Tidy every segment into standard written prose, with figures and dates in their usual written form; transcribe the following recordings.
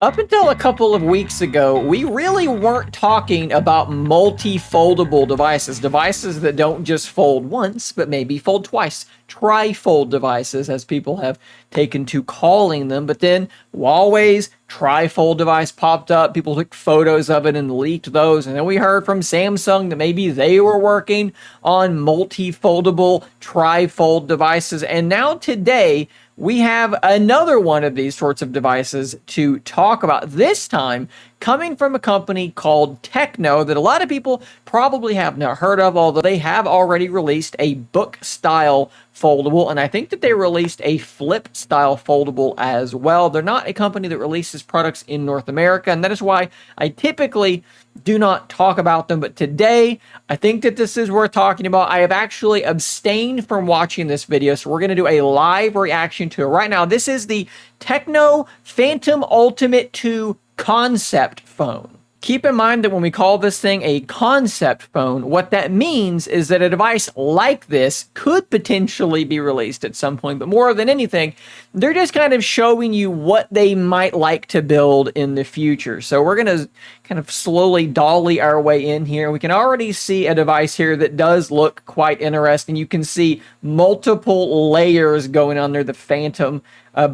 Up until a couple of weeks ago, we really weren't talking about multi-foldable devices that don't just fold once, but maybe fold twice. Trifold devices, as people have taken to calling them. But then Huawei's trifold device popped up. People took photos of it and leaked those. And then we heard from Samsung that maybe they were working on multi-foldable trifold devices. And now today, we have another one of these sorts of devices to talk about, this time coming from a company called Tecno that a lot of people probably have not heard of, although they have already released a book-style foldable, and I think that they released a flip-style foldable as well. They're not a company that releases products in North America, and that is why I typically do not talk about them, but today I think that this is worth talking about. I have actually abstained from watching this video, so we're going to do a live reaction to it right now. This is the Tecno Phantom Ultimate 2 concept phone. Keep in mind that when we call this thing a concept phone, what that means is that a device like this could potentially be released at some point, but more than anything, they're just kind of showing you what they might like to build in the future. So we're going to kind of slowly dolly our way in here. We can already see a device here that does look quite interesting. You can see multiple layers going on there, the Phantom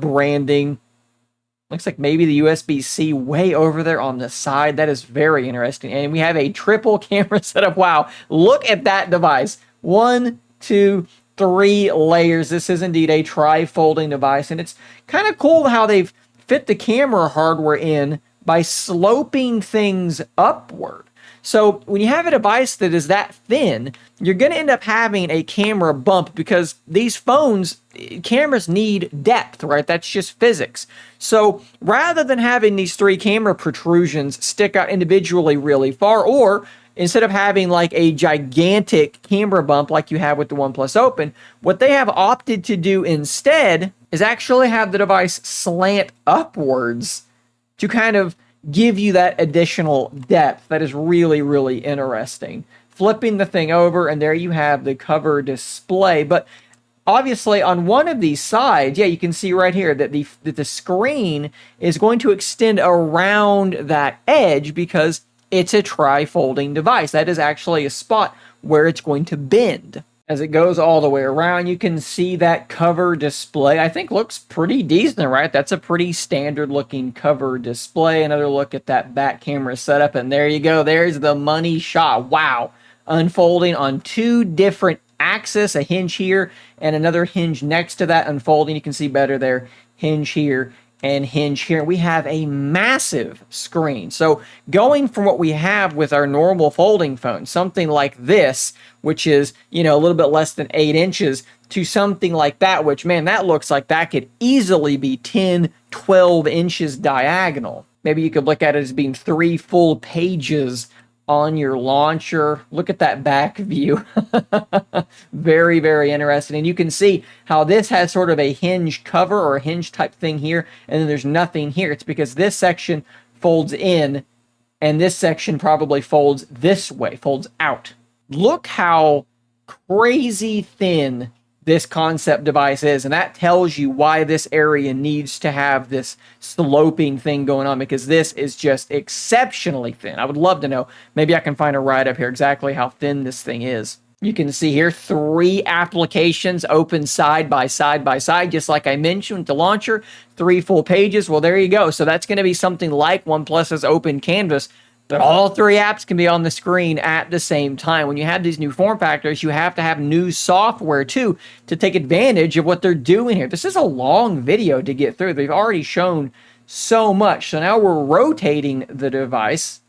branding. Looks like maybe the USB-C way over there on the side. That is very interesting. And we have a triple camera setup. Wow, look at that device. 1, 2, 3 layers. This is indeed a tri-folding device. And it's kind of cool how they've fit the camera hardware in by sloping things upward. So when you have a device that is that thin, you're going to end up having a camera bump because these phones, cameras need depth, right? That's just physics. So rather than having these 3 camera protrusions stick out individually really far, or instead of having like a gigantic camera bump like you have with the OnePlus Open, what they have opted to do instead is actually have the device slant upwards to kind of give you that additional depth. That is really, really interesting. Flipping the thing over, and there you have the cover display. But obviously, on one of these sides, yeah, you can see right here that the screen is going to extend around that edge because it's a tri-folding device. That is actually a spot where it's going to bend. As it goes all the way around, you can see that cover display. I think looks pretty decent, right? That's a pretty standard looking cover display. Another look at that back camera setup, and there you go. There's the money shot. Wow. Unfolding on 2 different axes, a hinge here and another hinge next to that unfolding. You can see better there. Hinge here and hinge here. We have a massive screen. So going from what we have with our normal folding phone, something like this, which is, you know, a little bit less than 8 inches, to something like that, which, man, that looks like that could easily be 10, 12 inches diagonal. Maybe you could look at it as being 3 full pages on your launcher. Look at that back view. Very, very interesting. And you can see how this has sort of a hinge cover or a hinge type thing here, and then there's nothing here. It's because this section folds in, and this section probably folds this way, folds out. Look how crazy thin this concept device is, and that tells you why this area needs to have this sloping thing going on, because this is just exceptionally thin. I would love to know. Maybe I can find a write-up here exactly how thin this thing is. You can see here 3 applications open side by side by side, just like I mentioned with the launcher. 3 full pages. Well, there you go. So that's going to be something like OnePlus's Open Canvas, but all 3 apps can be on the screen at the same time. When you have these new form factors, you have to have new software, too, to take advantage of what they're doing here. This is a long video to get through. They've already shown so much. So now we're rotating the device.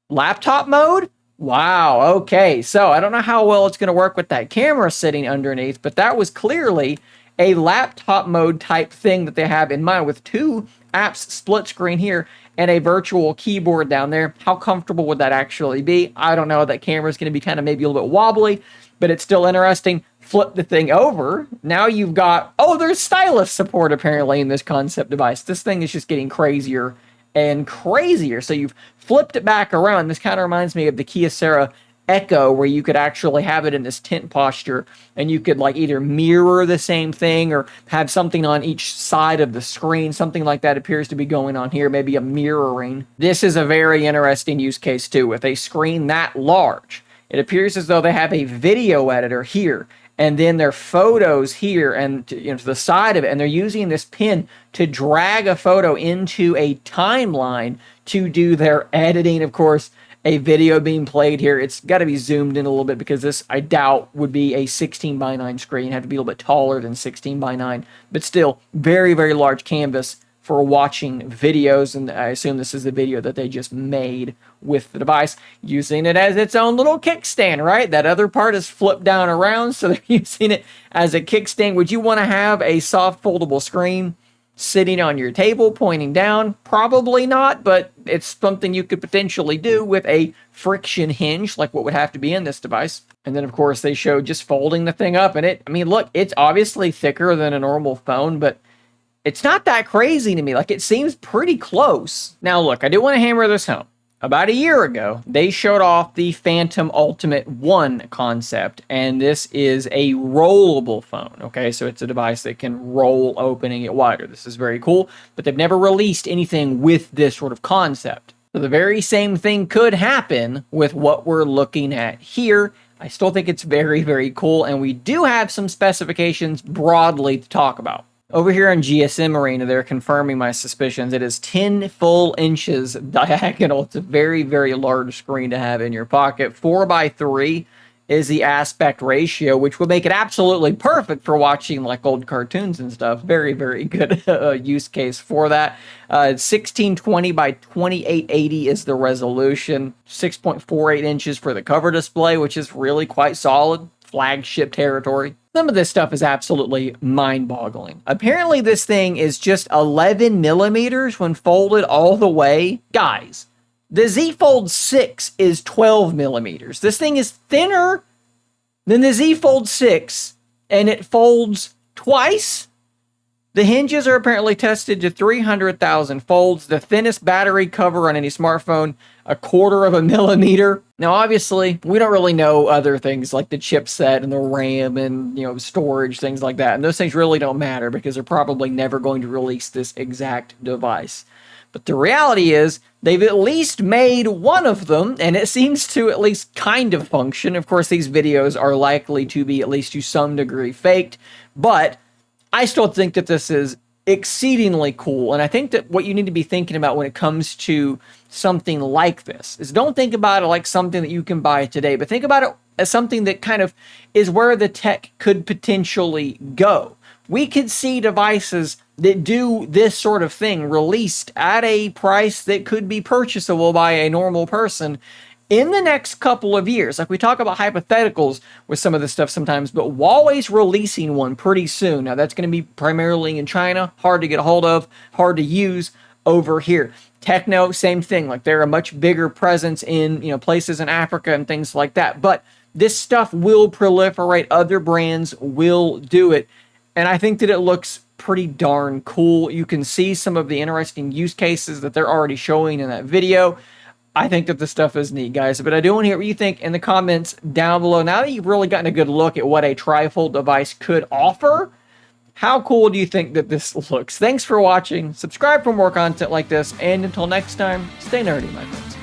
Laptop mode? Wow, okay. So I don't know how well it's going to work with that camera sitting underneath, but that was clearly a laptop mode type thing that they have in mind, with 2 apps split screen here and a virtual keyboard down there. How comfortable would that actually be? I don't know. That camera is going to be kind of maybe a little bit wobbly, but it's still interesting. Flip the thing over. Now you've got, oh, there's stylus support apparently in this concept device. This thing is just getting crazier and crazier. So you've flipped it back around. This kind of reminds me of the Kyocera echo where you could actually have it in this tent posture and you could like either mirror the same thing or have something on each side of the screen. Something like that appears to be going on here, maybe a mirroring. This is a very interesting use case too. With a screen that large, it appears as though they have a video editor here and then their photos here and to the side of it, and they're using this pin to drag a photo into a timeline to do their editing. Of course, a video being played here. It's got to be zoomed in a little bit because this, I doubt, would be a 16:9 screen. It'd have to be a little bit taller than 16:9, but still very, very large canvas for watching videos, and I assume this is the video that they just made with the device, using it as its own little kickstand, right? That other part is flipped down around, so they're using it as a kickstand. Would you want to have a soft foldable screen sitting on your table pointing down? Probably not, but it's something you could potentially do with a friction hinge like what would have to be in this device. And then of course they showed just folding the thing up, and I mean, look, it's obviously thicker than a normal phone, but it's not that crazy to me. Like, it seems pretty close. Now look, I do want to hammer this home. About a year ago, they showed off the Phantom Ultimate 1 concept, and this is a rollable phone, okay? So it's a device that can roll open and get wider. This is very cool, but they've never released anything with this sort of concept. So the very same thing could happen with what we're looking at here. I still think it's very, very cool, and we do have some specifications broadly to talk about. Over here on GSM Arena, they're confirming my suspicions. It is 10 full inches diagonal. It's a very, very large screen to have in your pocket. 4:3 is the aspect ratio, which would make it absolutely perfect for watching like old cartoons and stuff. Very, very good use case for that. 1620 by 2880 is the resolution. 6.48 inches for the cover display, which is really quite solid. Flagship territory. Some of this stuff is absolutely mind-boggling. Apparently this thing is just 11 millimeters when folded all the way. Guys, the Z Fold 6 is 12 millimeters. This thing is thinner than the Z Fold 6, and it folds twice. The hinges are apparently tested to 300,000 folds. The thinnest battery cover on any smartphone, 1/4 millimeter. Now, obviously, we don't really know other things like the chipset and the RAM and, storage, things like that. And those things really don't matter because they're probably never going to release this exact device. But the reality is they've at least made one of them, and it seems to at least kind of function. Of course, these videos are likely to be at least to some degree faked, but I still think that this is exceedingly cool. And I think that what you need to be thinking about when it comes to something like this is don't think about it like something that you can buy today, but think about it as something that kind of is where the tech could potentially go. We could see devices that do this sort of thing released at a price that could be purchasable by a normal person in the next couple of years. Like, we talk about hypotheticals with some of this stuff sometimes, but Huawei's releasing one pretty soon. Now, that's going to be primarily in China, hard to get a hold of, hard to use over here. Tecno, same thing. Like, they're a much bigger presence in, places in Africa and things like that. But this stuff will proliferate. Other brands will do it. And I think that it looks pretty darn cool. You can see some of the interesting use cases that they're already showing in that video. I think that this stuff is neat, guys. But I do want to hear what you think in the comments down below. Now that you've really gotten a good look at what a trifold device could offer, how cool do you think that this looks? Thanks for watching. Subscribe for more content like this. And until next time, stay nerdy, my friends.